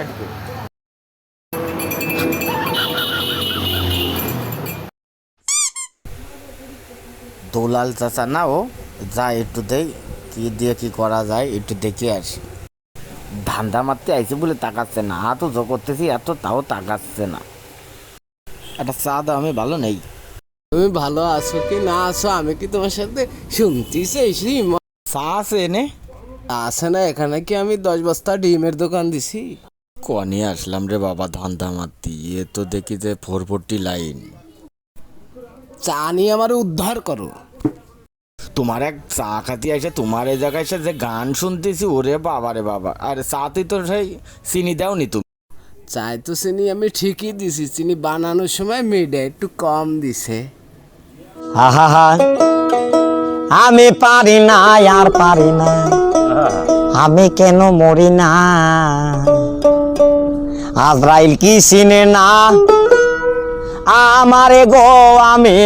আসবে। দোলাল চাচা না, ও যা একটু দেই, কি দিয়ে কি করা যায় একটু দেখে আসি। ধান্দা মারতে আইছে বলে তাকাচ্ছে না, হাত উজো করতেছি এত, তাও তাকাচ্ছে না। একটা চা দাও, আমি ভালো নেই। তুমি ভালো আছো কি না আছো আমি কি তোমার সাথে শুনতে চাইছি? চা আছে এনে? আছে না এখানে, কি আমি 10 বস্তা ডিমের দোকান দিছি। কনে আসলাম রে বাবা ধান্দা মারতি, এ তো দেখি যে 440 লাইন। চা নিয়ে আমার উদ্ধার করো। তোমার এক চা খাতি আসে, তোমার এই জায়গায় এসে যে গান শুনতেছি, ওরে বাবা রে বাবা। আরে চাতে তো সেই চিনি দাও নি তুমি? চাই তো চিনি আমি ঠিকই দিছি, চিনি বানানোর সময় মেয়েটা একটু কম দিছে। আহা, আমি পারি না আর পারি না, আমি কেন মরি না? আজরাইল কি চিনে না আমারে গো? আমি